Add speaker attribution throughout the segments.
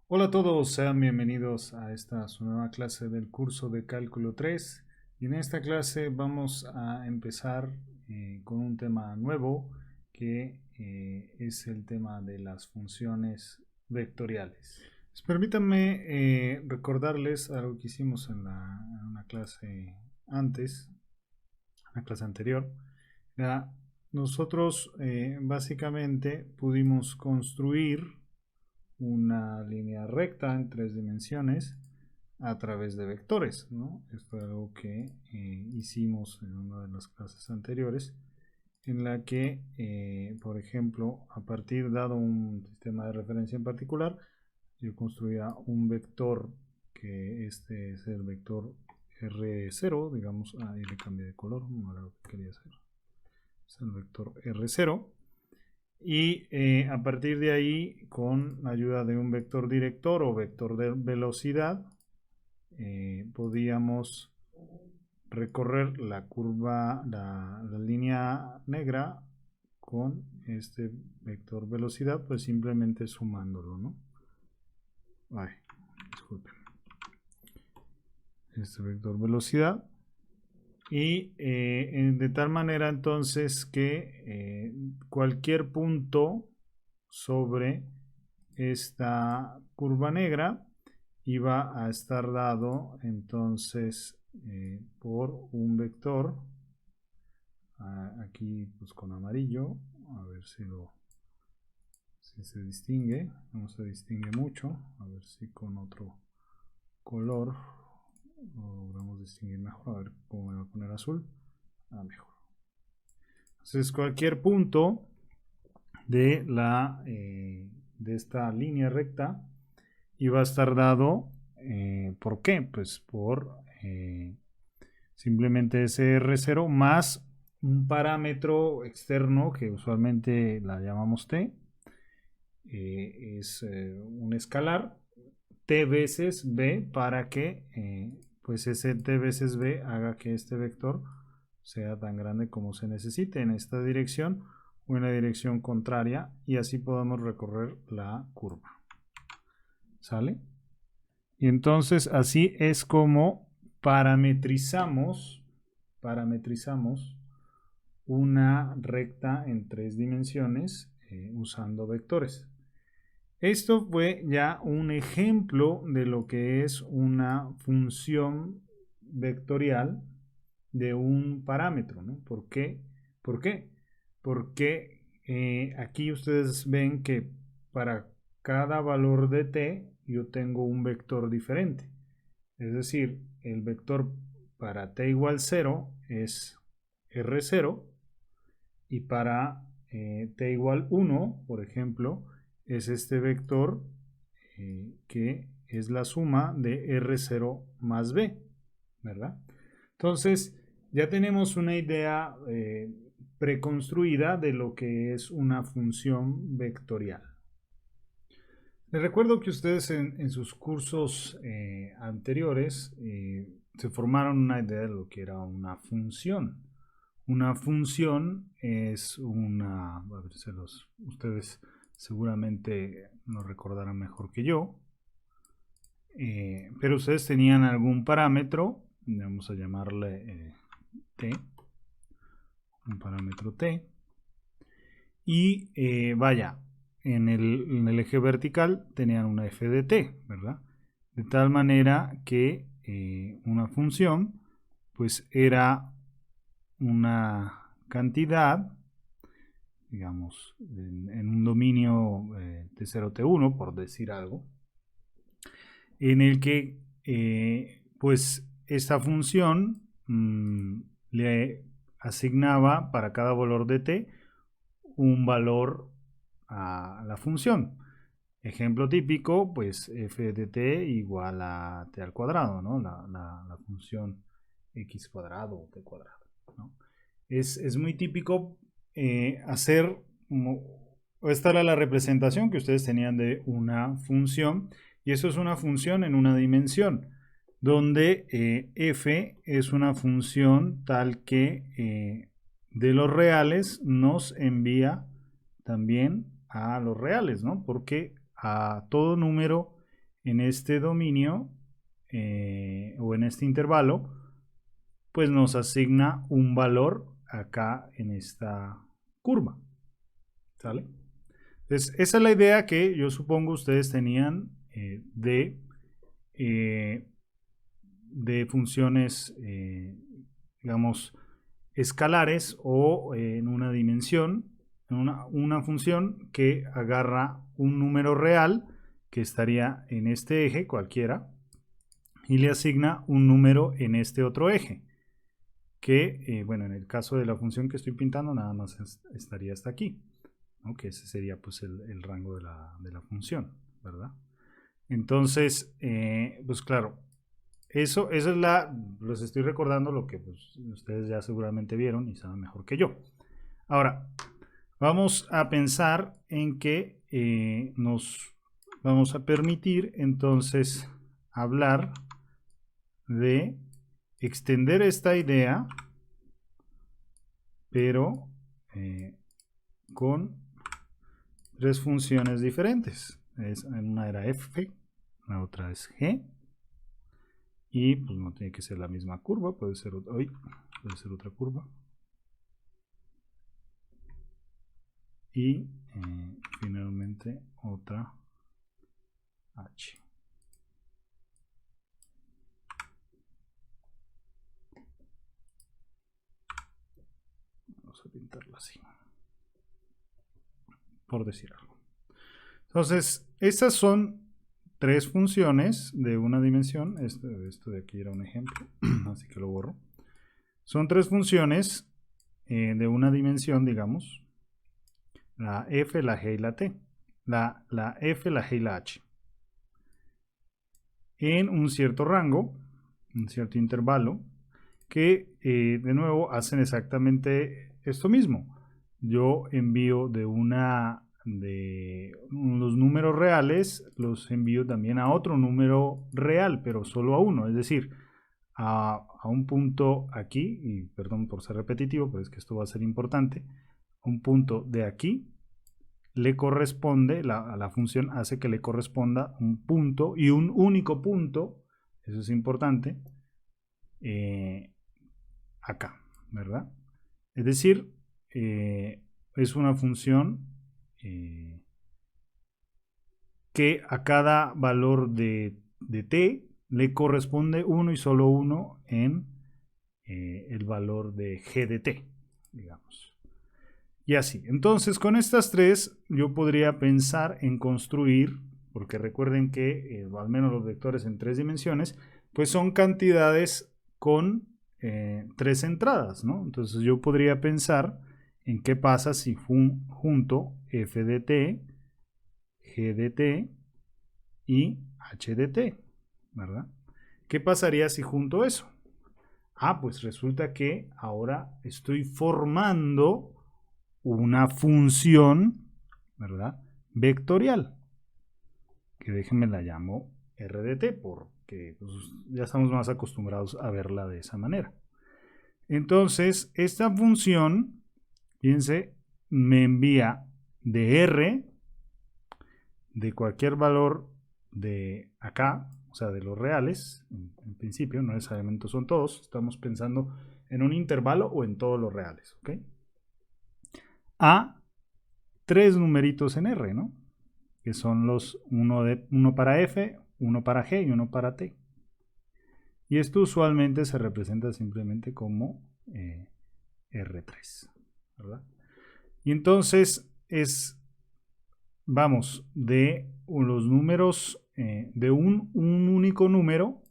Speaker 1: Hola a todos, sean bienvenidos a esta su nueva clase del curso de Cálculo 3 y en esta clase vamos a empezar con un tema nuevo que es el tema de las funciones vectoriales. Permítanme recordarles algo que hicimos en una clase antes, una clase anterior. Ya, nosotros básicamente pudimos construir una línea recta en tres dimensiones a través de vectores, ¿no? Esto es algo que hicimos en una de las clases anteriores, en la que, por ejemplo, a partir dado un sistema de referencia en particular, yo construía un vector que este es el vector R0, digamos, ahí le cambié de color, no era lo que quería hacer, es el vector R0. Y a partir de ahí, con la ayuda de un vector director o vector de velocidad, podíamos recorrer la curva, la línea negra con este vector velocidad, pues simplemente sumándolo, ¿no? Ay, disculpen. Este vector velocidad. Y de tal manera entonces que cualquier punto sobre esta curva negra iba a estar dado entonces por un vector aquí pues con amarillo, a ver si se distingue, no se distingue mucho, a ver si con otro color lo logramos distinguir mejor, a ver cómo me va a poner azul, mejor. Entonces cualquier punto de de esta línea recta iba a estar dado ¿por qué? Pues por simplemente ese R0 más un parámetro externo que usualmente la llamamos T, es un escalar T veces B para que pues ese T veces B haga que este vector sea tan grande como se necesite en esta dirección o en la dirección contraria y así podemos recorrer la curva. ¿Sale? Y entonces así es como parametrizamos una recta en tres dimensiones usando vectores. Esto fue ya un ejemplo de lo que es una función vectorial de un parámetro, ¿no? ¿Por qué? ¿Por qué? Porque aquí ustedes ven que para cada valor de t yo tengo un vector diferente. Es decir, el vector para t igual 0 es r0 y para t igual 1, por ejemplo, es este vector que es la suma de R0 más B, ¿verdad? Entonces, ya tenemos una idea preconstruida de lo que es una función vectorial. Les recuerdo que ustedes en sus cursos anteriores se formaron una idea de lo que era una función. Una función es una, a ver, ustedes seguramente lo recordarán mejor que yo, pero ustedes tenían algún parámetro, vamos a llamarle t, un parámetro t, y vaya, en el eje vertical tenían una f de t, ¿verdad? De tal manera que una función pues era una cantidad, digamos, en un dominio T0, T1, por decir algo, en el que pues esta función le asignaba para cada valor de t un valor a la función. Ejemplo típico, pues f de t igual a t al cuadrado, ¿no? La función x cuadrado o t cuadrado, ¿no? Es muy típico hacer, esta era la representación que ustedes tenían de una función, y eso es una función en una dimensión, donde f es una función tal que de los reales nos envía también a los reales, ¿no? Porque a todo número en este dominio o en este intervalo, pues nos asigna un valor acá en esta curva. ¿Sale? Entonces, esa es la idea que yo supongo ustedes tenían de funciones, digamos, escalares o en una dimensión, una función que agarra un número real que estaría en este eje cualquiera y le asigna un número en este otro eje que, bueno, en el caso de la función que estoy pintando nada más estaría hasta aquí, ¿no? Que ese sería pues el rango de la función, ¿verdad? Entonces, pues claro, eso es les estoy recordando lo que pues, ustedes ya seguramente vieron y saben mejor que yo. Ahora, vamos a pensar en que nos vamos a permitir entonces hablar de extender esta idea, pero con tres funciones diferentes. Una era f, la otra es g, y pues no tiene que ser la misma curva, puede ser otra curva. Y finalmente otra h. Vamos a pintarla así, por decir algo. Entonces, estas son tres funciones de una dimensión. Esto de aquí era un ejemplo, así que lo borro. Son tres funciones de una dimensión, digamos. La f, la g y la t. La f, la g y la h. En un cierto rango, un cierto intervalo, que de nuevo hacen exactamente esto mismo. Yo envío de los números reales, los envío también a otro número real, pero solo a uno, es decir, a un punto aquí, y perdón por ser repetitivo, pero es que esto va a ser importante, un punto de aquí le corresponde, la función hace que le corresponda un punto y un único punto, eso es importante, acá, ¿verdad? Es decir, es una función que a cada valor de t le corresponde uno y solo uno en el valor de g de t, digamos. Y así. Entonces, con estas tres, yo podría pensar en construir, porque recuerden que al menos los vectores en tres dimensiones, pues son cantidades con tres entradas, ¿no? Entonces yo podría pensar en qué pasa si junto f de t, g de t y h de t, ¿verdad? ¿Qué pasaría si junto eso? Ah, pues resulta que ahora estoy formando una función, ¿verdad? Vectorial, que déjenme la llamo r de t, porque pues, ya estamos más acostumbrados a verla de esa manera. Entonces, esta función, fíjense, me envía de r, de cualquier valor de acá, o sea, de los reales, en principio, no necesariamente son todos, estamos pensando en un intervalo o en todos los reales, ¿ok? A tres numeritos en R, ¿no? Que son los uno para F, uno para G y uno para T. Y esto usualmente se representa simplemente como R3, ¿verdad? Y entonces vamos, de los números, de un único número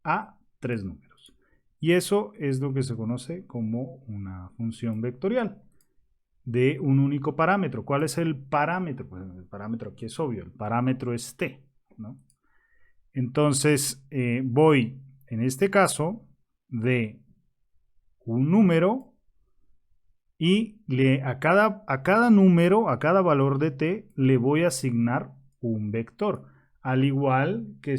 Speaker 1: a tres números. Y eso es lo que se conoce como una función vectorial de un único parámetro. ¿Cuál es el parámetro? Pues el parámetro aquí es obvio, el parámetro es t, ¿no? Entonces voy, en este caso, de un número y a cada número, a cada valor de t, le voy a asignar un vector. Al igual que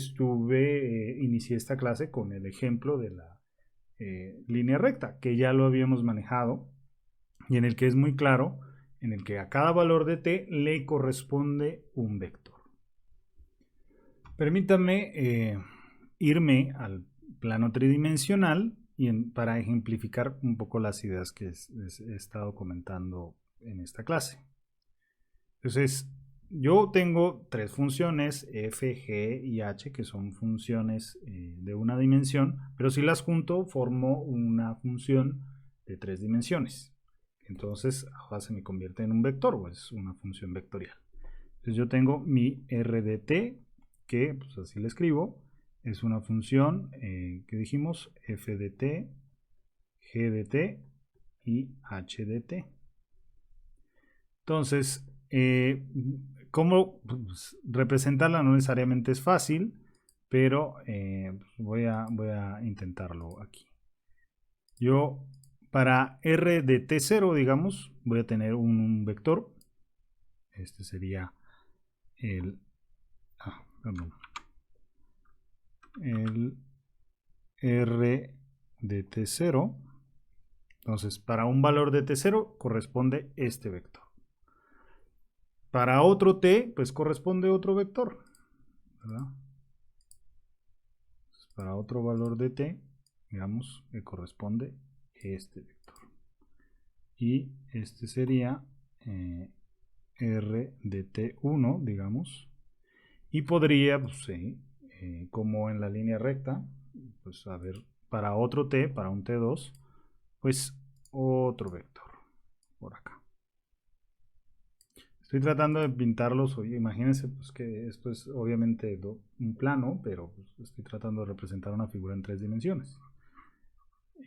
Speaker 1: inicié esta clase con el ejemplo de la línea recta, que ya lo habíamos manejado y en el que es muy claro, en el que a cada valor de t le corresponde un vector. Permítame irme al plano tridimensional y para ejemplificar un poco las ideas que he estado comentando en esta clase. Entonces, yo tengo tres funciones, f, g y h, que son funciones de una dimensión, pero si las junto formo una función de tres dimensiones. Entonces, ahora se me convierte en un vector, o es una función vectorial. Entonces yo tengo mi r de t, que pues así le escribo, es una función que dijimos f de t, g de t y h de t. Entonces, ¿cómo representarla? No necesariamente es fácil, pero voy a intentarlo aquí. Yo, para r de t0, digamos, voy a tener un vector. Este sería el r de t0. Entonces, para un valor de t0 corresponde este vector. Para otro t, pues corresponde otro vector, ¿verdad? Entonces, para otro valor de t, digamos, que corresponde este vector. Y este sería r de t1, digamos. Y podría, pues, como en la línea recta, pues a ver, para otro t, para un t2, pues otro vector por acá. Estoy tratando de pintarlos, oye, imagínense pues que esto es obviamente un plano, pero pues, estoy tratando de representar una figura en tres dimensiones.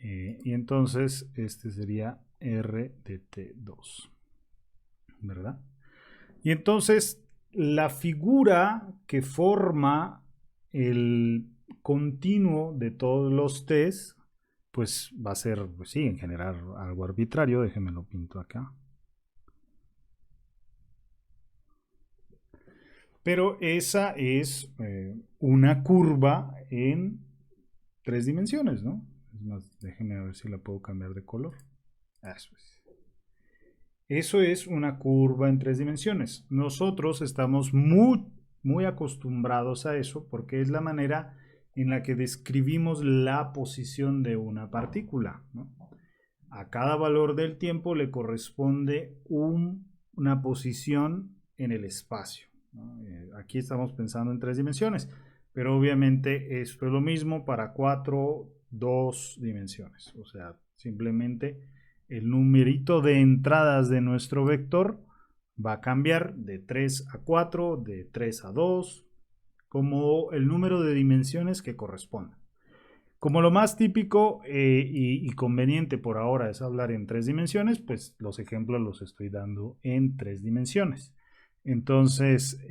Speaker 1: Y entonces este sería r de t2, ¿verdad? Y entonces la figura que forma el continuo de todos los t's, pues va a ser, pues sí, en general algo arbitrario. Déjenme lo pinto acá. Pero esa es una curva en tres dimensiones, ¿no? Es más, déjenme ver si la puedo cambiar de color. Eso es. Eso es una curva en tres dimensiones. Nosotros estamos muy acostumbrados a eso porque es la manera en la que describimos la posición de una partícula, ¿no? A cada valor del tiempo le corresponde una posición en el espacio, ¿no? Aquí estamos pensando en tres dimensiones, pero obviamente esto es lo mismo para 4, 2 dimensiones. O sea, simplemente el numerito de entradas de nuestro vector va a cambiar de 3 a 4, de 3 a 2, como el número de dimensiones que corresponda. Como lo más típico y conveniente por ahora es hablar en tres dimensiones, pues los ejemplos los estoy dando en tres dimensiones. Entonces,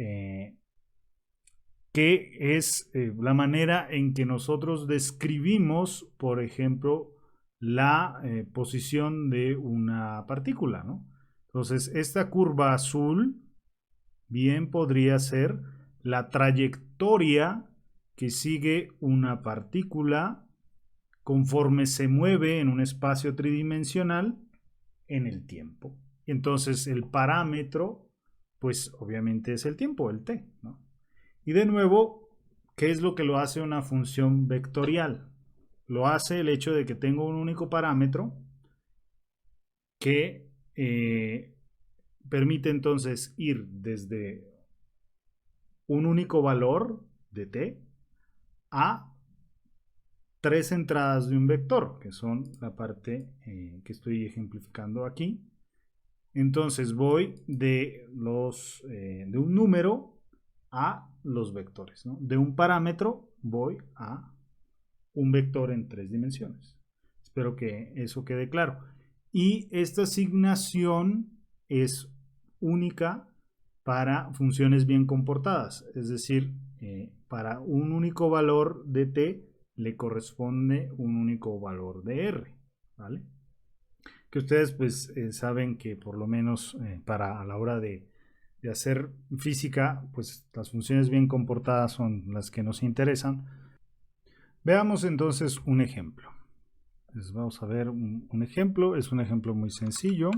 Speaker 1: ¿qué es la manera en que nosotros describimos, por ejemplo, la posición de una partícula, ¿no? Entonces, esta curva azul bien podría ser la trayectoria que sigue una partícula conforme se mueve en un espacio tridimensional en el tiempo. Entonces el parámetro, pues obviamente es el tiempo, el t, ¿no? Y de nuevo, ¿qué es lo que lo hace una función vectorial? Lo hace el hecho de que tengo un único parámetro que permite entonces ir desde un único valor de t a tres entradas de un vector, que son la parte que estoy ejemplificando aquí. Entonces voy de un número a los vectores, ¿no? De un parámetro voy a un vector en tres dimensiones. Espero que eso quede claro. Y esta asignación es única para funciones bien comportadas, es decir, para un único valor de t le corresponde un único valor de r, ¿vale? Que ustedes pues saben que por lo menos para a la hora de hacer física, pues las funciones bien comportadas son las que nos interesan. Veamos entonces un ejemplo. Entonces vamos a ver un ejemplo, es un ejemplo muy sencillo.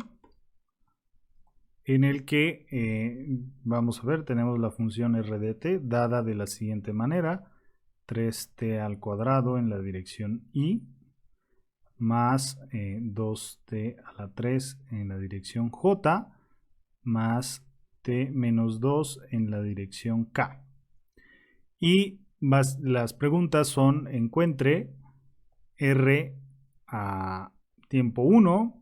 Speaker 1: en el que vamos a ver, tenemos la función r de t dada de la siguiente manera: 3t al cuadrado en la dirección y más 2t a la 3 en la dirección j más t menos 2 en la dirección k. Y las preguntas son: encuentre r a tiempo 1,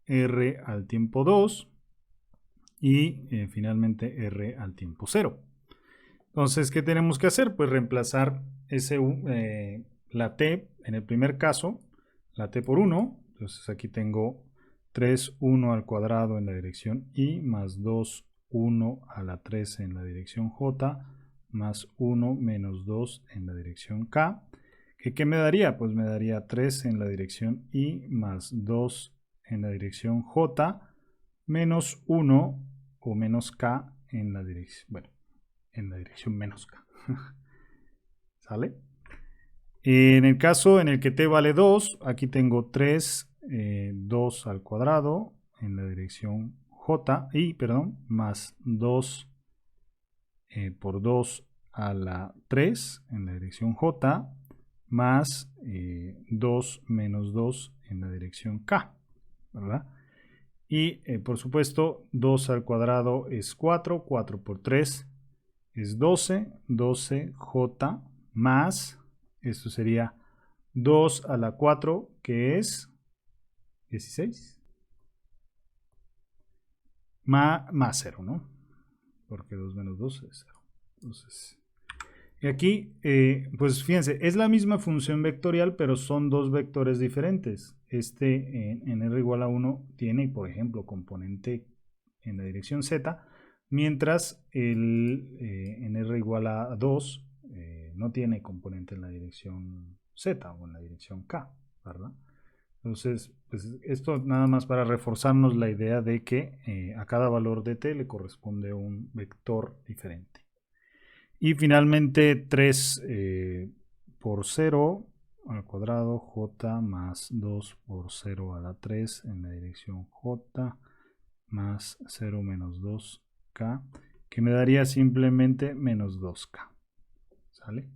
Speaker 1: r al tiempo 2 y finalmente r al tiempo 0. Entonces, ¿qué tenemos que hacer? Pues reemplazar la t en el primer caso, la t por 1. Entonces aquí tengo 3, 1 al cuadrado en la dirección y más 2, 1 a la 3 en la dirección j más 1 menos 2 en la dirección k. ¿Qué me daría? Pues me daría 3 en la dirección y más 2 en la dirección j menos 1 o menos k en la dirección, bueno, en la dirección menos k. ¿Sale? En el caso en el que t vale 2, aquí tengo 3, 2 al cuadrado en la dirección j y, perdón, más 2 por 2 a la 3 en la dirección j más 2 menos 2 en la dirección k, ¿verdad? Y por supuesto 2 al cuadrado es 4, 4 por 3 es 12, 12j más, esto sería 2 a la 4 que es 16, más 0, ¿no? Porque 2 menos 2 es 0. Entonces, y aquí, pues fíjense, es la misma función vectorial, pero son dos vectores diferentes. Este en r igual a 1 tiene, por ejemplo, componente en la dirección z, mientras en r igual a 2 no tiene componente en la dirección z o en la dirección k, ¿verdad? Entonces, pues esto nada más para reforzarnos la idea de que a cada valor de t le corresponde un vector diferente. Y finalmente 3 por 0 al cuadrado j más 2 por 0 a la 3 en la dirección j más 0 menos 2k, que me daría simplemente menos 2k. ¿Sale?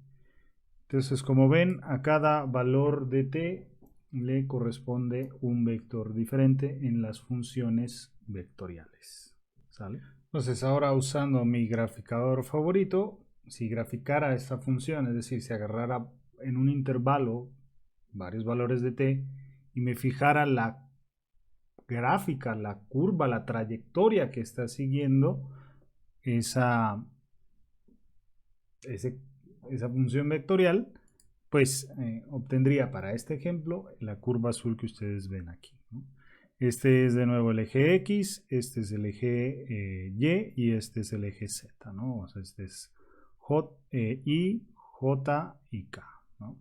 Speaker 1: Entonces, como ven, a cada valor de t le corresponde un vector diferente en las funciones vectoriales. ¿Sale? Entonces, ahora usando mi graficador favorito, si graficara esta función, es decir, si agarrara en un intervalo varios valores de t y me fijara la gráfica, la curva, la trayectoria que está siguiendo esa función vectorial, pues obtendría para este ejemplo la curva azul que ustedes ven aquí, ¿no? Este es de nuevo el eje X, este es el eje Y y este es el eje Z, ¿no? O sea, este es Y, J y K, ¿no?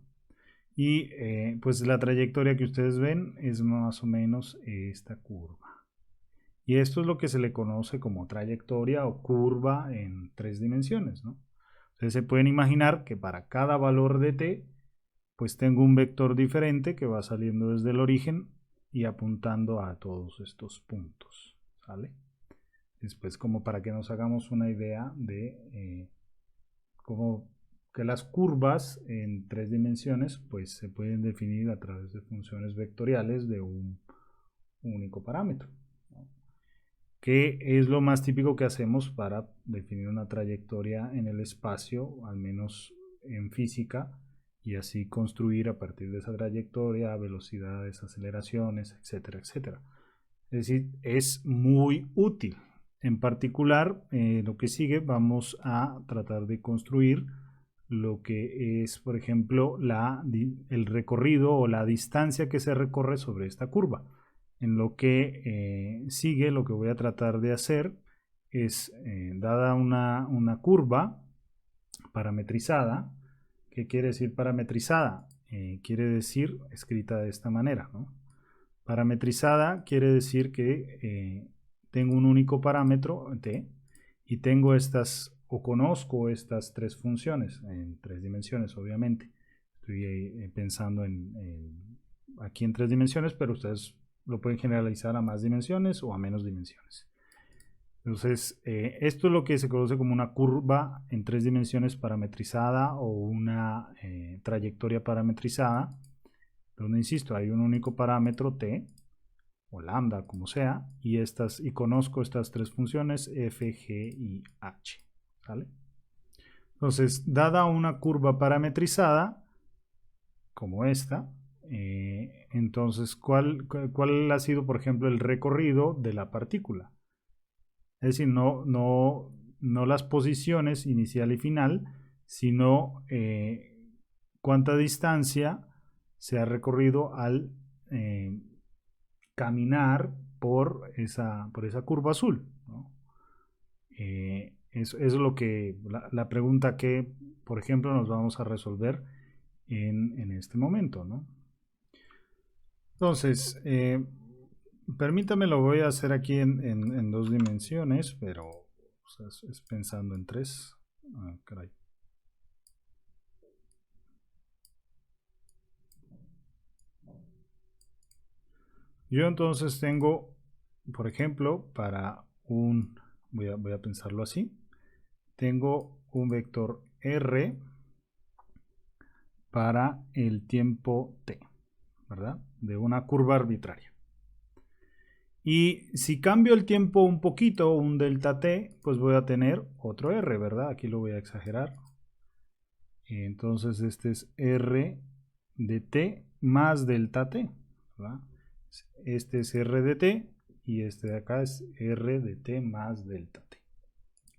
Speaker 1: Y pues la trayectoria que ustedes ven es más o menos esta curva. Y esto es lo que se le conoce como trayectoria o curva en 3 dimensiones, ¿no? Ustedes se pueden imaginar que para cada valor de t, pues tengo un vector diferente que va saliendo desde el origen y apuntando a todos estos puntos, ¿sale? Después, como para que nos hagamos una idea de cómo que las curvas en 3 dimensiones pues se pueden definir a través de funciones vectoriales de un único parámetro, ¿no? Que es lo más típico que hacemos para definir una trayectoria en el espacio, al menos en física, y así construir a partir de esa trayectoria velocidades, aceleraciones, etcétera, etcétera. Es decir, es muy útil. En particular, lo que sigue, vamos a tratar de construir lo que es, por ejemplo, el recorrido o la distancia que se recorre sobre esta curva. En lo que sigue, lo que voy a tratar de hacer es, dada una curva parametrizada. ¿Qué quiere decir parametrizada? Quiere decir escrita de esta manera, ¿no? Parametrizada quiere decir que tengo un único parámetro t y tengo estas, o conozco estas 3 funciones en 3 dimensiones, obviamente. Estoy pensando aquí en 3 dimensiones, pero ustedes lo pueden generalizar a más dimensiones o a menos dimensiones. Entonces, esto es lo que se conoce como una curva en 3 dimensiones parametrizada o una trayectoria parametrizada, donde, insisto, hay un único parámetro t o lambda, como sea, y conozco estas 3 funciones f, g y h. ¿Vale? Entonces, dada una curva parametrizada, como esta, entonces, ¿cuál ha sido, por ejemplo, el recorrido de la partícula? Es decir, no las posiciones inicial y final, sino cuánta distancia se ha recorrido al caminar por esa curva azul, ¿no? Es lo que, la pregunta que, por ejemplo, nos vamos a resolver en este momento, ¿no? Entonces, permítame, lo voy a hacer aquí en 2 dimensiones, pero o sea, es pensando en 3. Ah, caray. Yo entonces tengo, por ejemplo, voy a pensarlo así, tengo un vector R para el tiempo t, ¿verdad? De una curva arbitraria. Y si cambio el tiempo un poquito, un delta t, pues voy a tener otro R, ¿verdad? Aquí lo voy a exagerar. Entonces este es R de t más delta t, ¿verdad? Este es R de t y este de acá es R de t más delta t.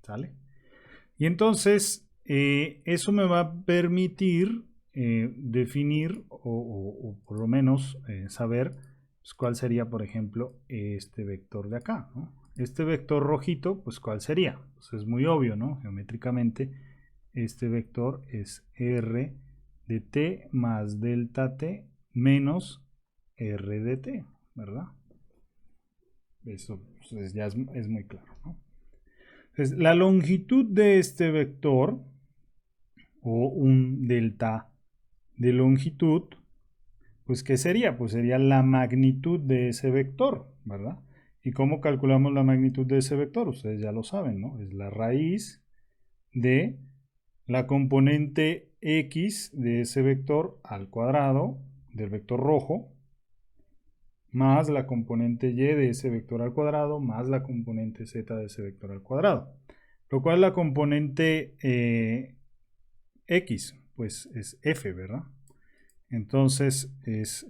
Speaker 1: ¿Sale? Y entonces eso me va a permitir definir o por lo menos saber pues, cuál sería, por ejemplo, este vector de acá, ¿no? Este vector rojito, pues cuál sería. Pues es muy obvio, ¿no? Geométricamente, este vector es R de t más delta t menos R de t, ¿verdad? Eso pues, ya es muy claro, ¿no? Entonces, la longitud de este vector, o un delta de longitud, pues ¿qué sería? Pues sería la magnitud de ese vector, ¿verdad? ¿Y cómo calculamos la magnitud de ese vector? Ustedes ya lo saben, ¿no? Es la raíz de la componente x de ese vector al cuadrado, del vector rojo, más la componente y de ese vector al cuadrado, más la componente z de ese vector al cuadrado. Lo cual la componente x, pues es f, ¿verdad? Entonces es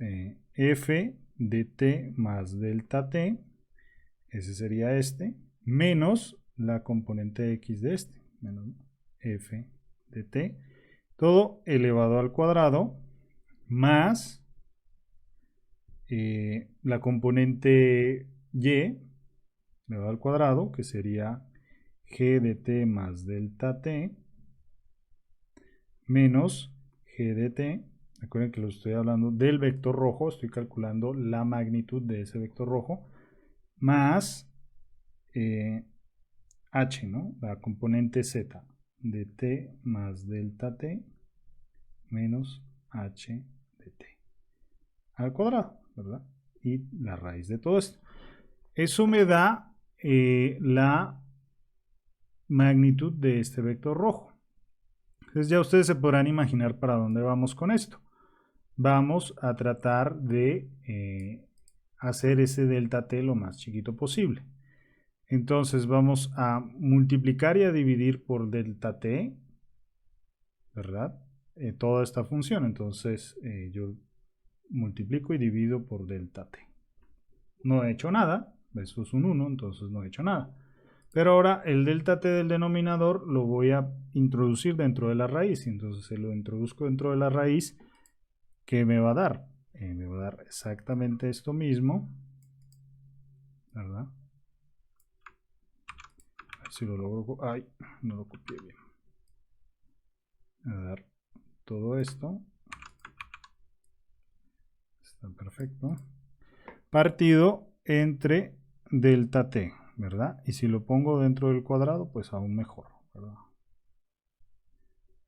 Speaker 1: f de t más delta t, ese sería este, menos la componente x de este, menos f de t, todo elevado al cuadrado, más la componente y elevado al cuadrado, que sería g de t más delta t, menos g de t. Recuerden que lo estoy hablando del vector rojo, estoy calculando la magnitud de ese vector rojo, más h, ¿no? La componente z de t más delta t menos h de t al cuadrado, ¿verdad? Y la raíz de todo esto. Eso me da la magnitud de este vector rojo. Entonces ya ustedes se podrán imaginar para dónde vamos con esto. Vamos a tratar de hacer ese delta t lo más chiquito posible. Entonces vamos a multiplicar y a dividir por delta t, ¿verdad? Toda esta función. Entonces yo multiplico y divido por delta t. No he hecho nada, esto es un 1, entonces no he hecho nada. Pero ahora el delta t del denominador lo voy a introducir dentro de la raíz. Entonces se lo introduzco dentro de la raíz. ¿Qué me va a dar? Me va a dar exactamente esto mismo, ¿verdad? A ver si lo logro. Ay, no lo copié bien. Me va a dar todo esto. Está perfecto. Partido entre delta t, ¿verdad? Y si lo pongo dentro del cuadrado, pues aún mejor, ¿verdad?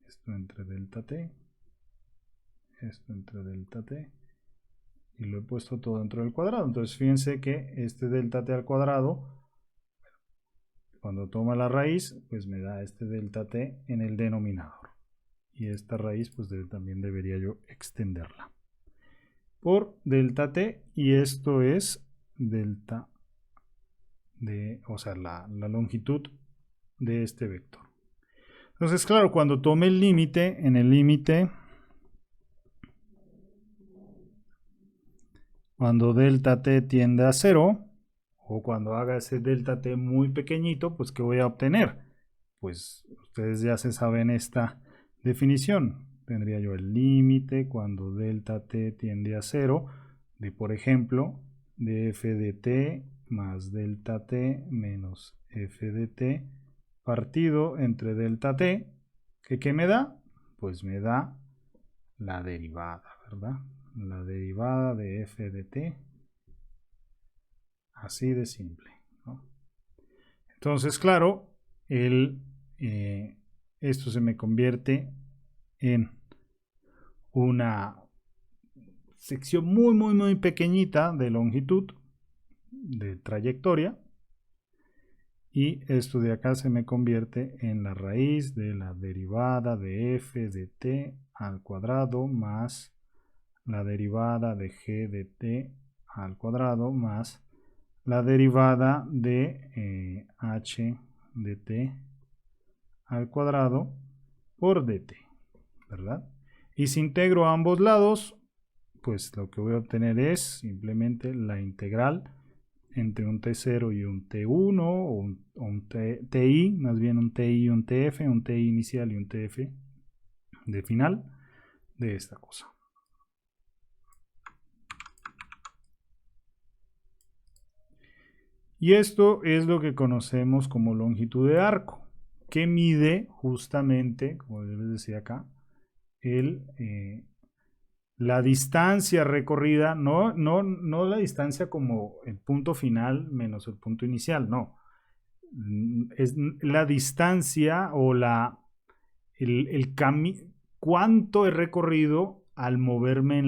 Speaker 1: Esto entre delta t, esto entre delta t, y lo he puesto todo dentro del cuadrado. Entonces fíjense que este delta t al cuadrado cuando toma la raíz, pues me da este delta t en el denominador. Y esta raíz, pues también debería yo extenderla por delta t, y esto es delta o sea, la longitud de este vector. Entonces, claro, cuando tome el límite, en el límite, cuando delta t tiende a 0, o cuando haga ese delta t muy pequeñito, pues ¿qué voy a obtener? Pues ustedes ya se saben esta definición. Tendría yo el límite cuando delta t tiende a 0 de, por ejemplo, de f de t más delta t menos f de t partido entre delta t, que ¿qué me da? Pues me da la derivada, ¿verdad? La derivada de f de t, así de simple, ¿no? Entonces, claro, esto se me convierte en una sección muy pequeñita de longitud, de trayectoria, y esto de acá se me convierte en la raíz de la derivada de f de t al cuadrado más la derivada de g de t al cuadrado más la derivada de h de t al cuadrado por dt, ¿verdad? Y si integro a ambos lados, pues lo que voy a obtener es simplemente la integral entre un t0 y un t1, o un ti, más bien un ti y un tf, un ti inicial y un tf de final de esta cosa. Y esto es lo que conocemos como longitud de arco, que mide justamente, como yo les decía acá, la distancia recorrida, no la distancia como el punto final menos el punto inicial, no. Es la distancia o el camino, cuánto he recorrido al moverme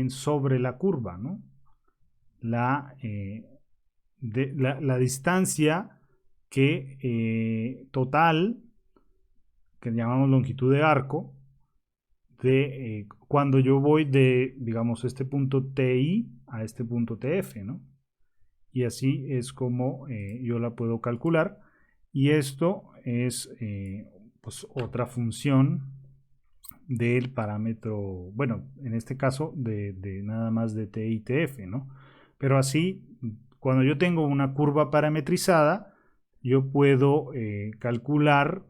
Speaker 1: sobre la curva, ¿no? La distancia total, que llamamos longitud de arco, de cuando yo voy de, digamos, este punto TI a este punto TF, ¿no? Y así es como yo la puedo calcular. Y esto es pues otra función del parámetro, bueno, en este caso de nada más de TI y TF, ¿no? Pero así, cuando yo tengo una curva parametrizada, yo puedo calcular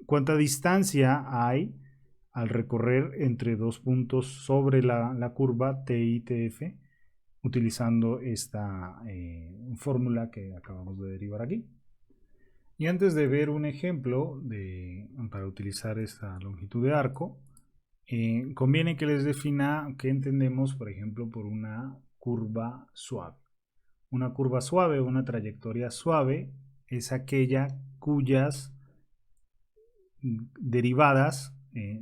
Speaker 1: cuánta distancia hay al recorrer entre dos puntos sobre la curva TI y TF, utilizando esta fórmula que acabamos de derivar aquí. Y antes de ver un ejemplo para utilizar esta longitud de arco, conviene que les defina qué entendemos, por ejemplo, por una curva suave. Una curva suave o una trayectoria suave es aquella cuyas derivadas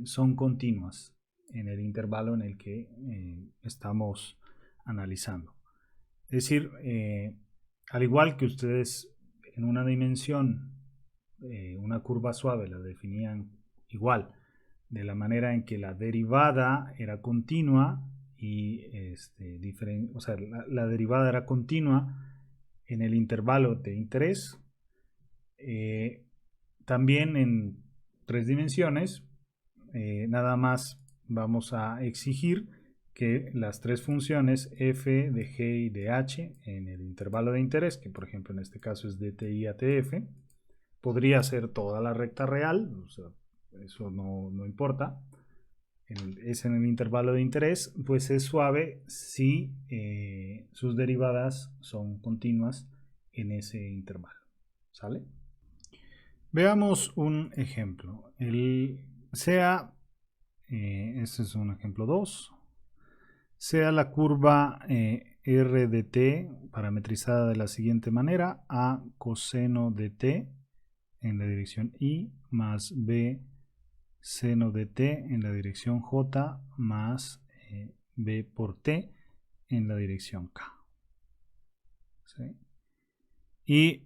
Speaker 1: son continuas en el intervalo en el que estamos analizando. Es decir, al igual que ustedes en una dimensión, una curva suave la definían igual, de la manera en que la derivada era continua y o sea, la derivada era continua en el intervalo de interés. También en 3 dimensiones, nada más vamos a exigir que las 3 funciones f de g y de h en el intervalo de interés, que por ejemplo en este caso es dti a tf, podría ser toda la recta real, o sea, eso no importa, es en el intervalo de interés, pues es suave si sus derivadas son continuas en ese intervalo, ¿sale? Veamos un ejemplo. Este es un ejemplo 2, sea la curva r de t parametrizada de la siguiente manera: a coseno de t en la dirección y más b seno de t en la dirección j más b por t en la dirección k. ¿Sí? y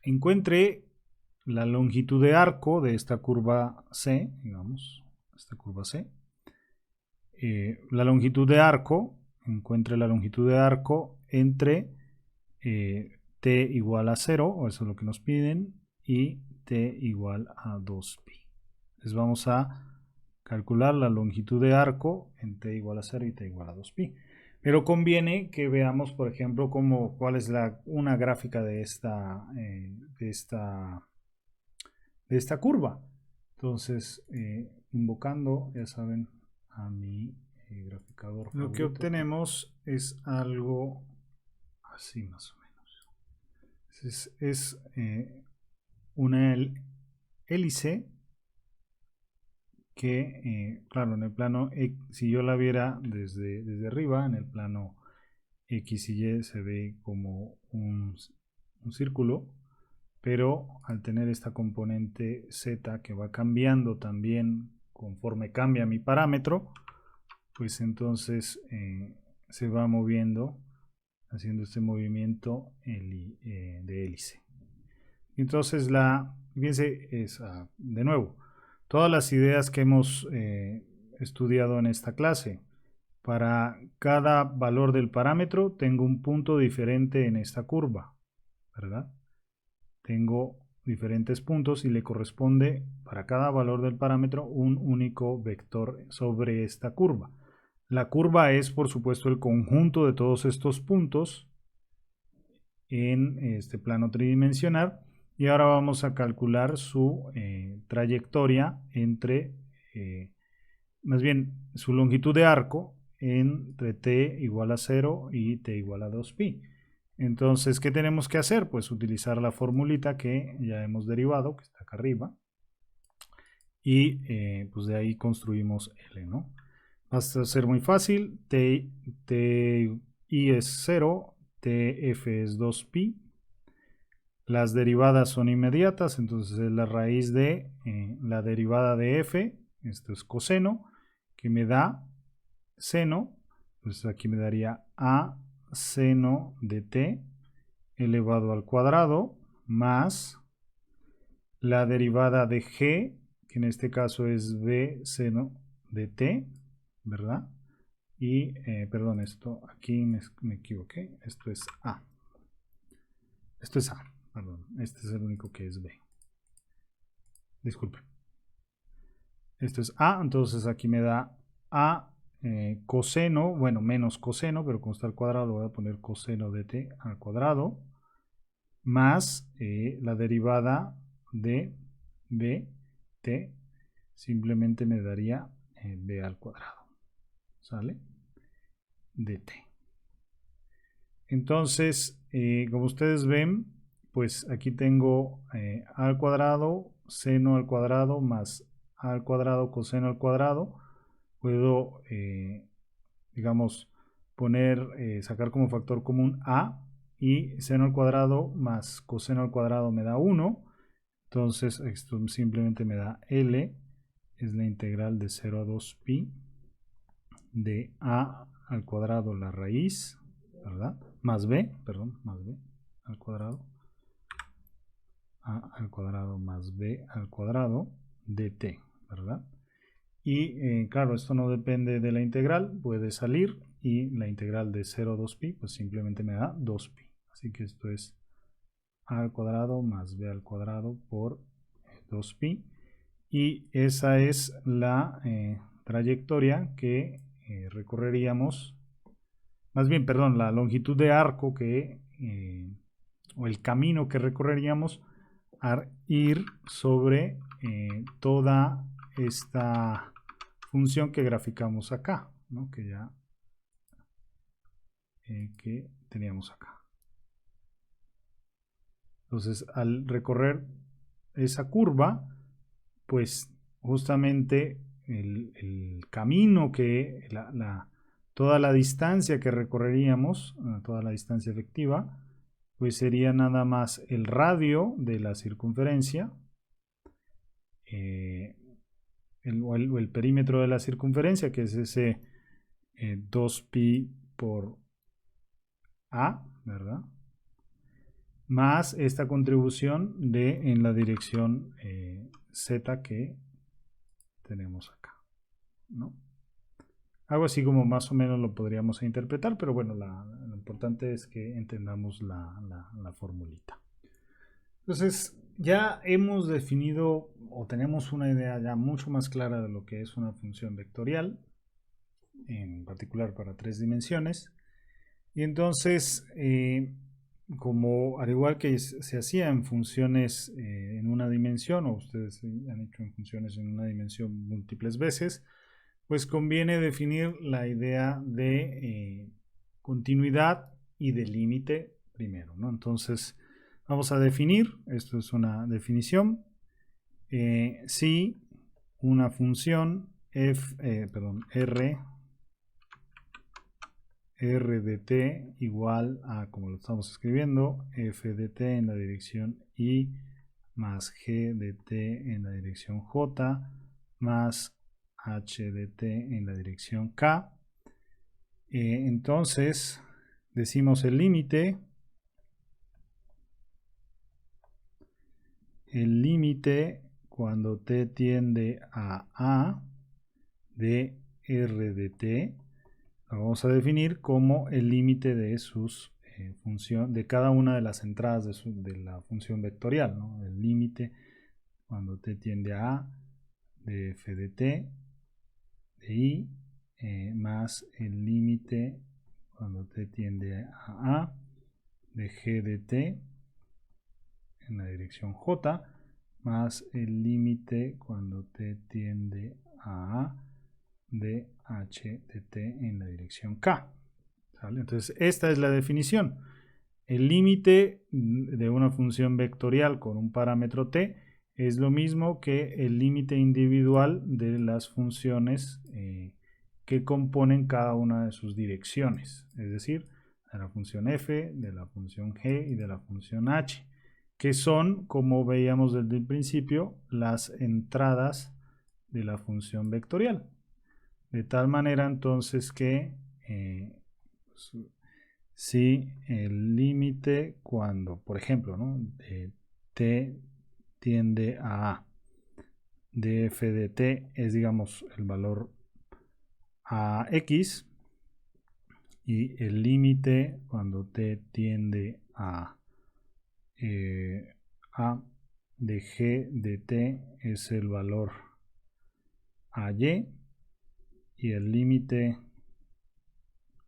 Speaker 1: encuentre la longitud de arco de esta curva C, digamos, esta curva C. La longitud de arco, encuentre la longitud de arco entre t igual a 0, o eso es lo que nos piden, y t igual a 2pi. Entonces vamos a calcular la longitud de arco en t igual a 0 y t igual a 2pi. Pero conviene que veamos, por ejemplo, cuál es una gráfica de esta curva. Entonces, invocando, ya saben, a mi graficador favorito, lo que obtenemos es algo así más o menos. Es una hélice que, claro, en el plano, si yo la viera desde arriba, en el plano X y Y se ve como un círculo, pero al tener esta componente Z que va cambiando también conforme cambia mi parámetro, pues entonces se va moviendo, haciendo este movimiento de hélice. Entonces fíjense, de nuevo, todas las ideas que hemos estudiado en esta clase. Para cada valor del parámetro tengo un punto diferente en esta curva, ¿verdad? Tengo diferentes puntos y le corresponde para cada valor del parámetro un único vector sobre esta curva. La curva es, por supuesto, el conjunto de todos estos puntos en este plano tridimensional. Y ahora vamos a calcular su trayectoria más bien su longitud de arco entre t igual a 0 y t igual a 2pi. Entonces, ¿qué tenemos que hacer? Pues utilizar la formulita que ya hemos derivado, que está acá arriba. Y pues de ahí construimos L, ¿no? Va a ser muy fácil. Ti es 0, tf es 2pi. Las derivadas son inmediatas, entonces es la raíz de la derivada de f, esto es coseno, que me da seno, pues aquí me daría a seno de t elevado al cuadrado más la derivada de g, que en este caso es b seno de t, ¿verdad? Y, perdón, aquí me equivoqué, esto es a. Esto es a, perdón, este es el único que es b. Disculpen. Esto es a, entonces aquí me da a coseno, bueno, menos coseno, pero como está al cuadrado voy a poner coseno de t al cuadrado, más la derivada de b, t, simplemente me daría b al cuadrado, ¿sale? De t. Entonces, como ustedes ven, pues aquí tengo a al cuadrado, seno al cuadrado, más a al cuadrado, coseno al cuadrado. Puedo, digamos, sacar como factor común a, y seno al cuadrado más coseno al cuadrado me da 1. Entonces, esto simplemente me da L, es la integral de 0 a 2pi de a al cuadrado la raíz, ¿verdad? Más b, perdón, más b al cuadrado, a al cuadrado más b al cuadrado de t, ¿verdad? Y claro, esto no depende de la integral, puede salir, y la integral de 0 a 2pi pues simplemente me da 2pi. Así que esto es a al cuadrado más b al cuadrado por 2pi. Y esa es la trayectoria que recorreríamos, más bien, perdón, la longitud de arco o el camino que recorreríamos al ir sobre toda esta función que graficamos acá, ¿no? Que teníamos acá. Entonces, al recorrer esa curva, pues justamente el camino toda la distancia que recorreríamos, toda la distancia efectiva, pues sería nada más el radio de la circunferencia, o el perímetro de la circunferencia, que es ese 2pi por a, ¿verdad? más esta contribución en la dirección Z que tenemos acá, ¿no? Algo así como más o menos lo podríamos interpretar, pero bueno, lo importante es que entendamos la formulita. Entonces, ya hemos definido o tenemos una idea ya mucho más clara de lo que es una función vectorial, en particular para 3 dimensiones. Y entonces, como al igual que se hacía en funciones en una dimensión, o ustedes han hecho en funciones en una dimensión múltiples veces, pues conviene definir la idea de continuidad y de límite primero, ¿no? Entonces, vamos a definir, esto es una definición, si una función R de t igual a, como lo estamos escribiendo, f de t en la dirección y más g de t en la dirección j más h de t en la dirección k. Entonces decimos el límite cuando t tiende a de r de t lo vamos a definir como el límite de sus de cada una de las entradas de la función vectorial, ¿no? El límite cuando t tiende a de f de t de i más el límite cuando t tiende a de g de t en la dirección j más el límite cuando t tiende a de h de t en la dirección k. ¿Sale? Entonces esta es la definición. El límite de una función vectorial con un parámetro t es lo mismo que el límite individual de las funciones que componen cada una de sus direcciones, es decir, de la función f, de la función g y de la función h, que son, como veíamos desde el principio, las entradas de la función vectorial. De tal manera entonces que si el límite cuando, por ejemplo, ¿no? T tiende a de f de t es, digamos, el valor a x, y el límite cuando t tiende a de g de t es el valor a y, y el límite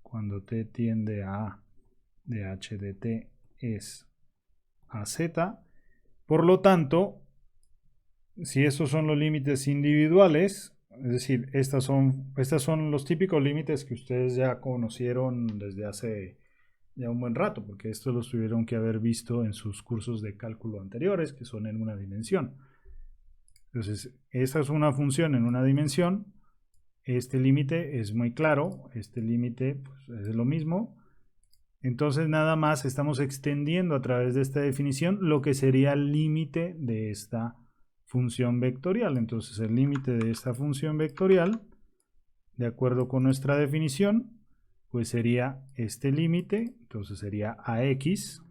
Speaker 1: cuando t tiende a de h de t es a z. Por lo tanto, si estos son los límites individuales, es decir, estos son los típicos límites que ustedes ya conocieron desde hace ya un buen rato, porque estos los tuvieron que haber visto en sus cursos de cálculo anteriores, que son en una dimensión. Entonces, esta es una función en una dimensión. Este límite es muy claro, este límite pues, es lo mismo. Entonces nada más estamos extendiendo a través de esta definición lo que sería el límite de esta función vectorial. Entonces el límite de esta función vectorial, de acuerdo con nuestra definición, pues sería este límite, entonces sería ax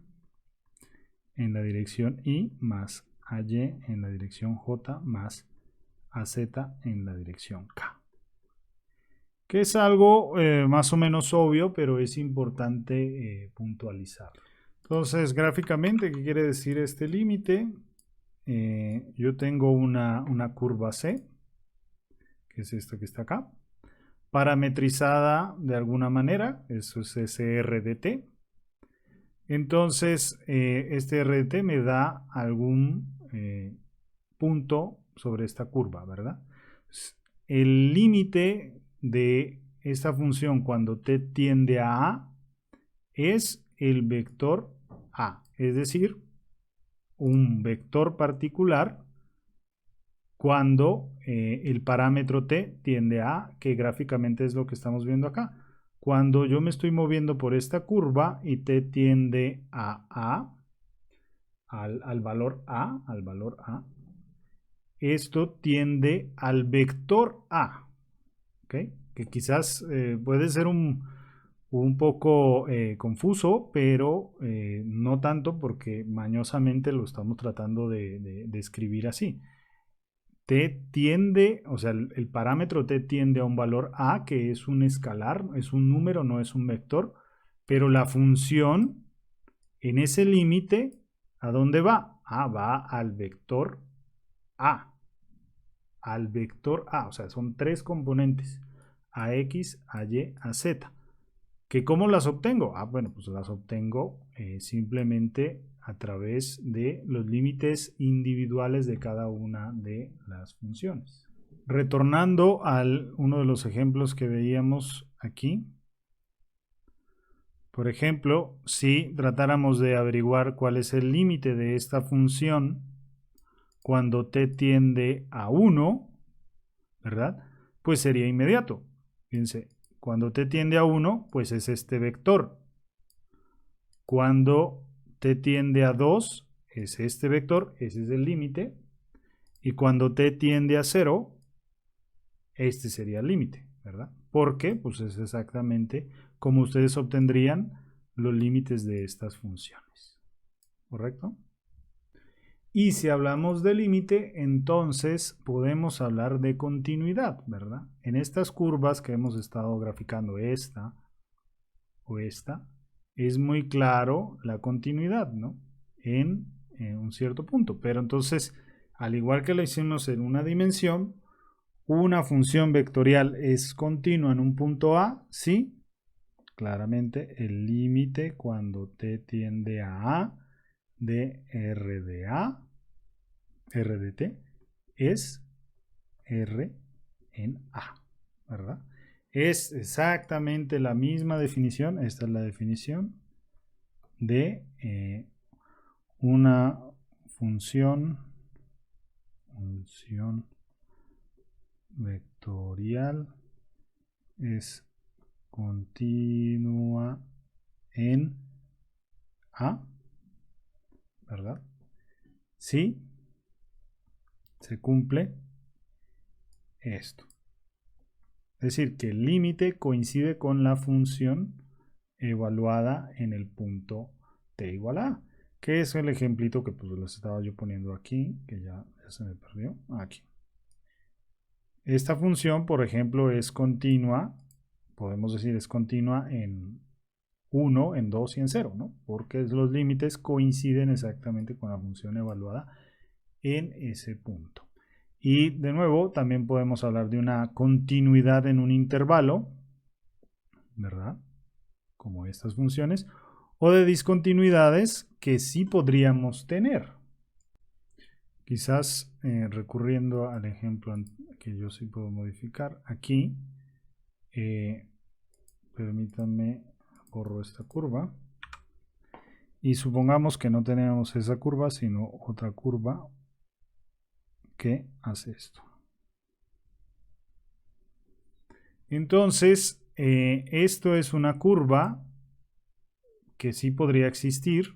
Speaker 1: en la dirección y más ay en la dirección j más az en la dirección k. Que es algo más o menos obvio, pero es importante puntualizarlo. Entonces, gráficamente, ¿qué quiere decir este límite? Yo tengo una curva C, que es esta que está acá, parametrizada de alguna manera, eso es ese R de t. Entonces, este R de t me da algún punto sobre esta curva, ¿verdad? El límite de esta función cuando t tiende a es el vector a, es decir, un vector particular cuando el parámetro t tiende a, que gráficamente es lo que estamos viendo acá. Cuando yo me estoy moviendo por esta curva y t tiende a al valor a, esto tiende al vector a, ¿okay? Que quizás puede ser un un poco confuso, pero no tanto porque mañosamente lo estamos tratando de escribir así. T tiende, o sea, el parámetro T tiende a un valor A, que es un escalar, es un número, no es un vector, pero la función en ese límite, ¿a dónde va? Va al vector A. Al vector A, o sea, son tres componentes, a X, a Y, a Z. ¿Que cómo las obtengo? Bueno, pues las obtengo simplemente a través de los límites individuales de cada una de las funciones. Retornando a uno de los ejemplos que veíamos aquí, por ejemplo, si tratáramos de averiguar cuál es el límite de esta función cuando t tiende a 1, ¿verdad? Pues sería inmediato. Fíjense, cuando t tiende a 1, pues es este vector. Cuando t tiende a 2, es este vector, ese es el límite. Y cuando t tiende a 0, este sería el límite, ¿verdad? Porque pues es exactamente como ustedes obtendrían los límites de estas funciones. ¿Correcto? Y si hablamos de límite, entonces podemos hablar de continuidad, ¿verdad? En estas curvas que hemos estado graficando, esta o esta, es muy claro la continuidad, ¿no? En un cierto punto. Pero entonces, al igual que lo hicimos en una dimensión, una función vectorial es continua en un punto A, ¿sí? Claramente el límite cuando t tiende a de R de A, R de t, es R en A, ¿verdad? Es exactamente la misma definición, esta es la definición de una función vectorial es continua en A, ¿verdad? Si se cumple esto. Es decir, que el límite coincide con la función evaluada en el punto t igual a A, que es el ejemplito que pues les estaba yo poniendo aquí, que ya se me perdió, aquí. Esta función, por ejemplo, es continua, podemos decir es continua en 1, en 2 y en 0, ¿no? Porque los límites coinciden exactamente con la función evaluada en ese punto. Y de nuevo, también podemos hablar de una continuidad en un intervalo, ¿verdad? Como estas funciones, o de discontinuidades que sí podríamos tener. Quizás recurriendo al ejemplo que yo sí puedo modificar aquí, permítanme, borro esta curva y supongamos que no tenemos esa curva sino otra curva que hace esto. Entonces esto es una curva que sí podría existir,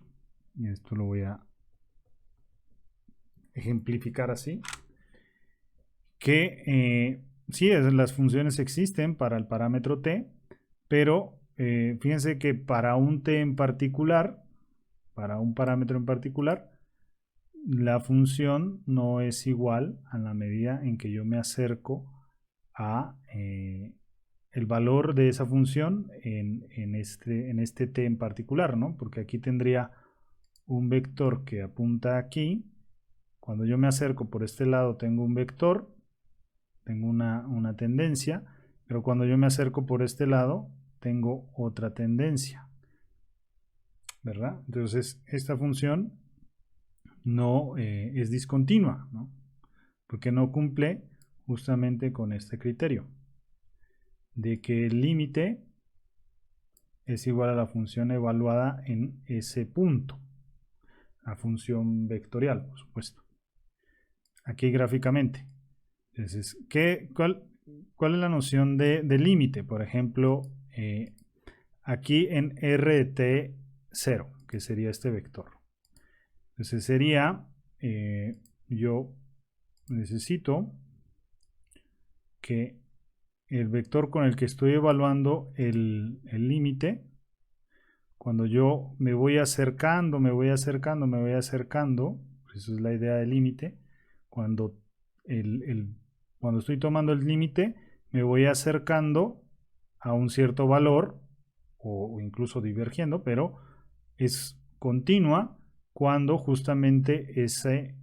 Speaker 1: y esto lo voy a ejemplificar así, que sí, las funciones existen para el parámetro t, pero fíjense que para un t en particular, para un parámetro en particular, la función no es igual a la medida en que yo me acerco a el valor de esa función en este t en particular, ¿no? Porque aquí tendría un vector que apunta aquí. Cuando yo me acerco por este lado tengo un vector, tengo una tendencia, pero cuando yo me acerco por este lado tengo otra tendencia, ¿verdad? Entonces esta función no es discontinua, ¿no? Porque no cumple justamente con este criterio de que el límite es igual a la función evaluada en ese punto, la función vectorial, por supuesto, aquí gráficamente. Entonces, ¿cuál es la noción de límite? Por ejemplo, aquí en RT0, que sería este vector. Entonces sería, yo necesito que el vector con el que estoy evaluando el límite, cuando yo me voy acercando, me voy acercando, me voy acercando, eso es la idea del límite, cuando, cuando estoy tomando el límite, me voy acercando a un cierto valor, o incluso divergiendo, pero es continua cuando justamente ese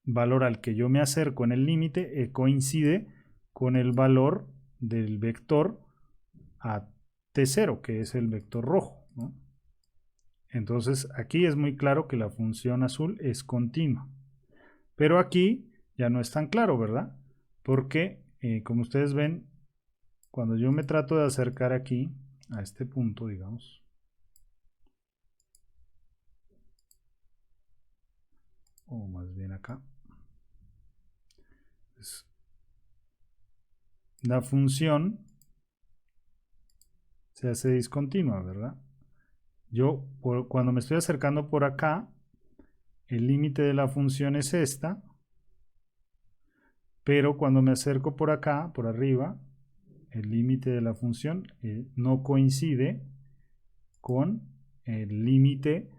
Speaker 1: valor al que yo me acerco en el límite coincide con el valor del vector a t0, que es el vector rojo, ¿no? Entonces aquí es muy claro que la función azul es continua. Pero aquí ya no es tan claro, ¿verdad? Porque como ustedes ven, cuando yo me trato de acercar aquí a este punto, digamos, o más bien acá, pues, la función se hace discontinua, ¿verdad? Yo, cuando me estoy acercando por acá, el límite de la función es esta, pero cuando me acerco por acá, por arriba, el límite de la función no coincide con el límite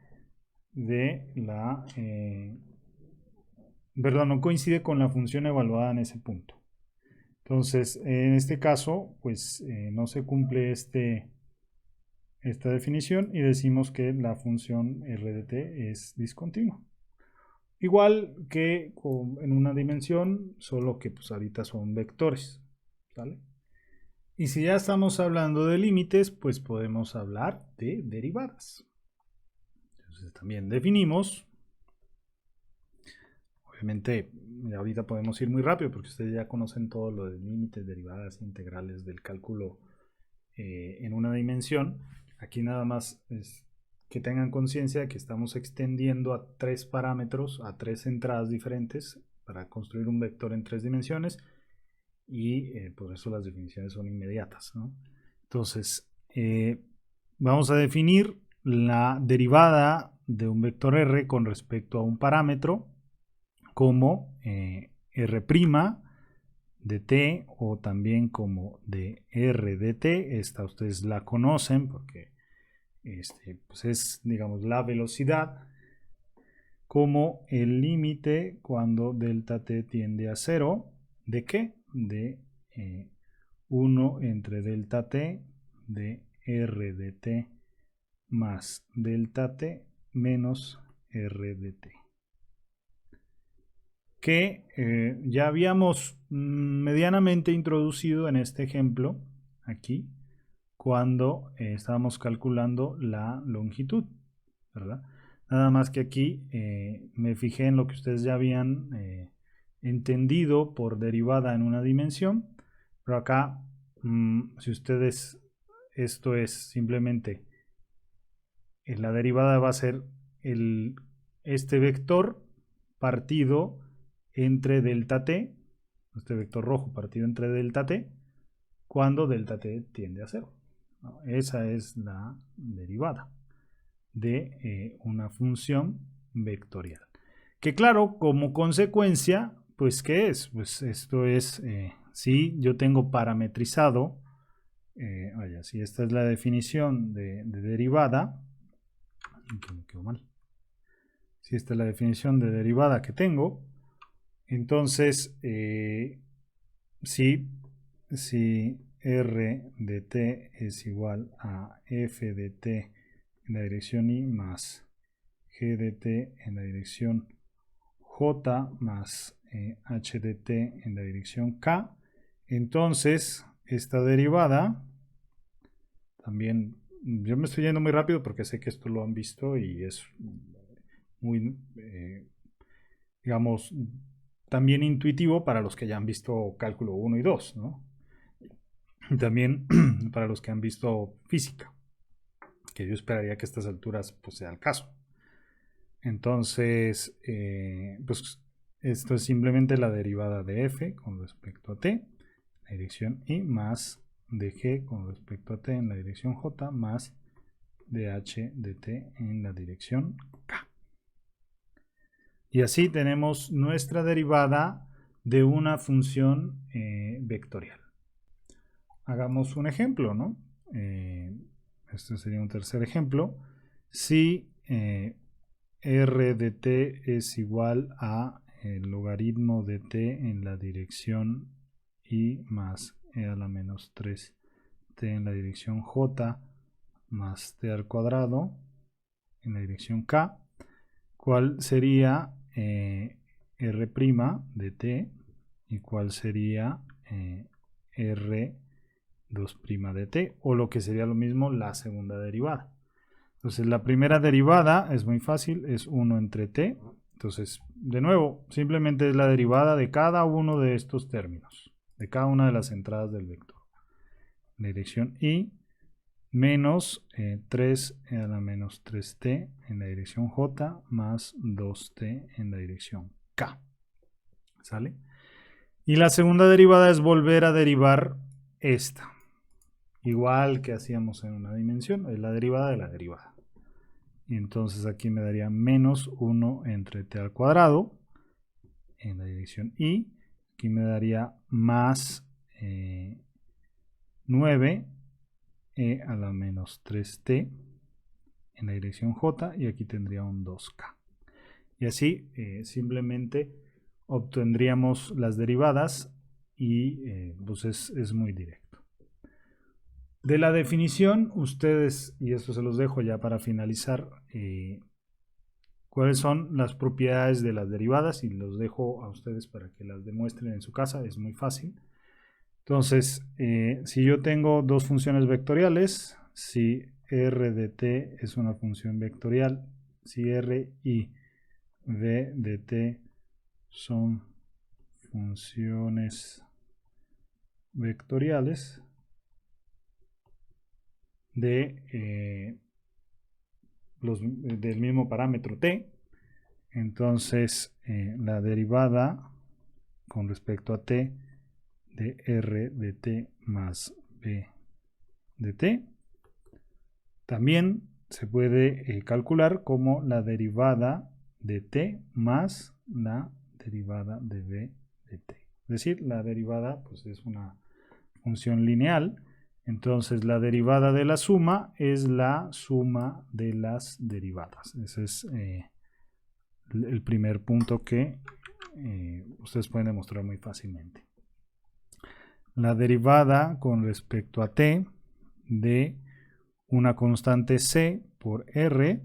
Speaker 1: de la... perdón, no coincide con la función evaluada en ese punto. Entonces, en este caso, pues no se cumple esta definición y decimos que la función r de t es discontinua. Igual que en una dimensión, solo que pues ahorita son vectores, ¿sale? Y si ya estamos hablando de límites, pues podemos hablar de derivadas. Entonces también definimos, obviamente ahorita podemos ir muy rápido porque ustedes ya conocen todo lo de límites, derivadas, integrales del cálculo en una dimensión. Aquí nada más es que tengan conciencia de que estamos extendiendo a 3 parámetros, a 3 entradas diferentes para construir un vector en 3 dimensiones y por eso las definiciones son inmediatas, ¿no? Entonces, vamos a definir la derivada de un vector r con respecto a un parámetro como r' de t o también como de r de t. Esta ustedes la conocen porque pues es, digamos, la velocidad como el límite cuando delta t tiende a 0. ¿De qué? De 1 entre delta t de r de t más delta t menos r de t. Que ya habíamos medianamente introducido en este ejemplo, aquí, cuando estábamos calculando la longitud, ¿verdad? Nada más que aquí me fijé en lo que ustedes ya habían entendido por derivada en una dimensión, pero acá, si ustedes, esto es simplemente, la derivada va a ser este vector partido entre delta t, este vector rojo partido entre delta t, cuando delta t tiende a 0. Esa es la derivada de una función vectorial. Que claro, como consecuencia, pues ¿qué es? Pues esto es, si yo tengo parametrizado, vaya, si esta es la definición de derivada, que me quedó mal. Si esta es la definición de derivada que tengo, entonces, si r de t es igual a f de t en la dirección y más g de t en la dirección j más h de t en la dirección k, entonces esta derivada, también yo me estoy yendo muy rápido porque sé que esto lo han visto y es muy, digamos, también intuitivo para los que ya han visto cálculo 1 y 2, ¿no? Y también para los que han visto física, que yo esperaría que a estas alturas pues sea el caso. Entonces, pues esto es simplemente la derivada de f con respecto a t, la dirección y, más de g con respecto a t en la dirección j, más de h de t en la dirección k. Y así tenemos nuestra derivada de una función vectorial. hagamos un ejemplo, ¿no? Este sería un tercer ejemplo. Si r de t es igual a el logaritmo de t en la dirección y más e a la menos 3t en la dirección j más t al cuadrado en la dirección k, ¿cuál sería r' de t y cuál sería r2' de t, o lo que sería lo mismo la segunda derivada? Entonces la primera derivada es muy fácil, es 1 entre t. Entonces, de nuevo, simplemente es la derivada de cada uno de estos términos, de cada una de las entradas del vector. La dirección y menos 3 a la menos 3t en la dirección j más 2t en la dirección k. ¿Sale? Y la segunda derivada es volver a derivar esta. Igual que hacíamos en una dimensión, es la derivada de la derivada. Y entonces aquí me daría menos 1 entre t al cuadrado en la dirección y. Aquí me daría más 9 e a la menos 3t en la dirección j, y aquí tendría un 2k. Y así simplemente obtendríamos las derivadas y pues es muy directo. De la definición, ustedes, y esto se los dejo ya para finalizar, cuáles son las propiedades de las derivadas, y los dejo a ustedes para que las demuestren en su casa, es muy fácil. Entonces, si yo tengo dos funciones vectoriales, si r de t es una función vectorial, si r y v de t son funciones vectoriales del mismo parámetro t, entonces la derivada con respecto a t de r de t más b de t también se puede calcular como la derivada de t más la derivada de b de t. Es decir, la derivada pues, es una función lineal, entonces la derivada de la suma es la suma de las derivadas. Ese es el primer punto que ustedes pueden demostrar muy fácilmente. La derivada con respecto a t de una constante c por r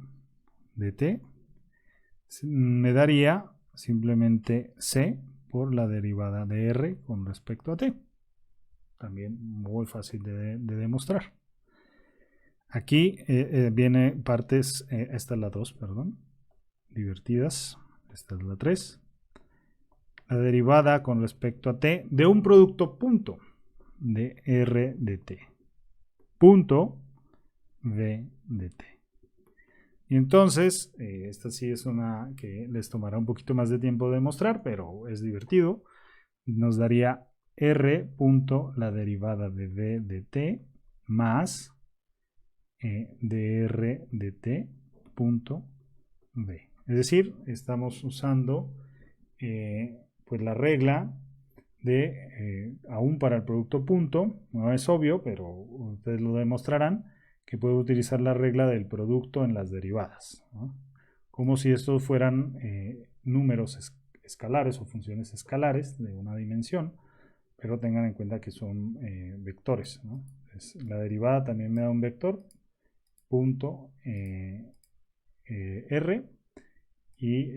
Speaker 1: de t me daría simplemente c por la derivada de r con respecto a t. También muy fácil de demostrar. Aquí viene partes, esta es la 2, perdón, divertidas, esta es la 3. La derivada con respecto a t de un producto punto de r de t, punto v de t. Y entonces, esta sí es una que les tomará un poquito más de tiempo de demostrar, pero es divertido. Nos daría r punto la derivada de v de t más dr de t punto v. Es decir, estamos usando pues la regla de, aún para el producto punto, no es obvio, pero ustedes lo demostrarán, que puedo utilizar la regla del producto en las derivadas, ¿no? Como si estos fueran números escalares o funciones escalares de una dimensión, pero tengan en cuenta que son vectores, ¿no? Entonces, la derivada también me da un vector, punto r, y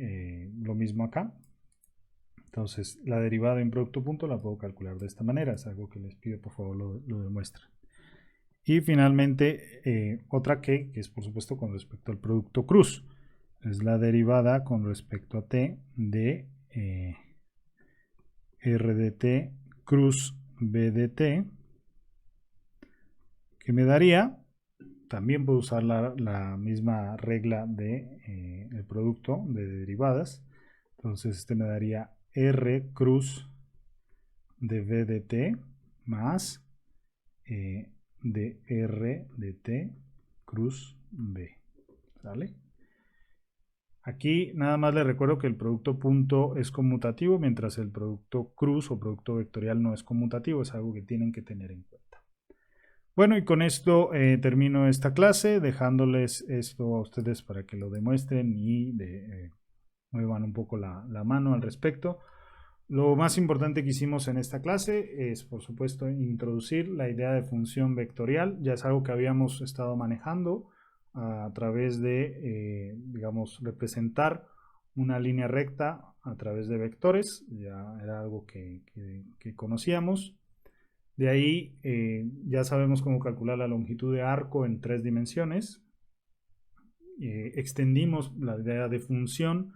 Speaker 1: lo mismo acá. Entonces, la derivada de un producto punto la puedo calcular de esta manera. Es algo que les pido, por favor, lo demuestren. Y finalmente, otra que es por supuesto con respecto al producto cruz. Es la derivada con respecto a t de r de t cruz b de t, que me daría, también puedo usar la misma regla de el producto de derivadas. Entonces, este me daría r cruz de v de t más de r de t cruz b. ¿Sale? Aquí nada más les recuerdo que el producto punto es conmutativo, mientras el producto cruz o producto vectorial no es conmutativo. Es algo que tienen que tener en cuenta. Bueno, y con esto termino esta clase, dejándoles esto a ustedes para que lo demuestren y muevan un poco la mano al respecto. Lo más importante que hicimos en esta clase es, por supuesto, introducir la idea de función vectorial. Ya es algo que habíamos estado manejando a través de, digamos, representar una línea recta a través de vectores. Ya era algo que conocíamos. De ahí ya sabemos cómo calcular la longitud de arco en 3 dimensiones. Extendimos la idea de función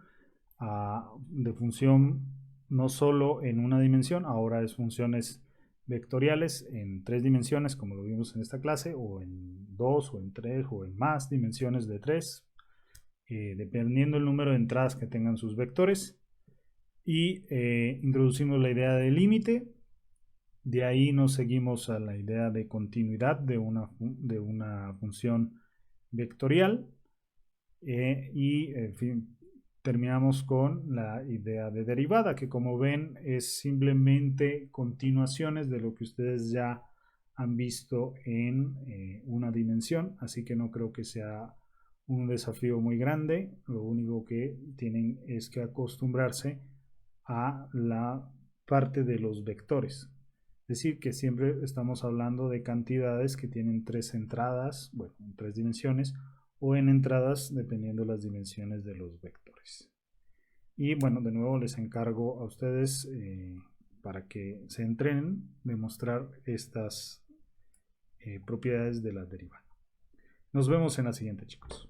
Speaker 1: no solo en una dimensión, ahora es funciones vectoriales en 3 dimensiones, como lo vimos en esta clase, o en 2, o en 3, o en más dimensiones de 3, dependiendo del número de entradas que tengan sus vectores. Y introducimos la idea de límite. De ahí nos seguimos a la idea de continuidad de una función vectorial y en fin, terminamos con la idea de derivada, que como ven es simplemente continuaciones de lo que ustedes ya han visto en una dimensión, así que no creo que sea un desafío muy grande. Lo único que tienen es que acostumbrarse a la parte de los vectores. Es decir, que siempre estamos hablando de cantidades que tienen 3 entradas, bueno, en 3 dimensiones, o en entradas dependiendo de las dimensiones de los vectores. Y bueno, de nuevo les encargo a ustedes para que se entrenen demostrar estas propiedades de la derivada. Nos vemos en la siguiente, chicos.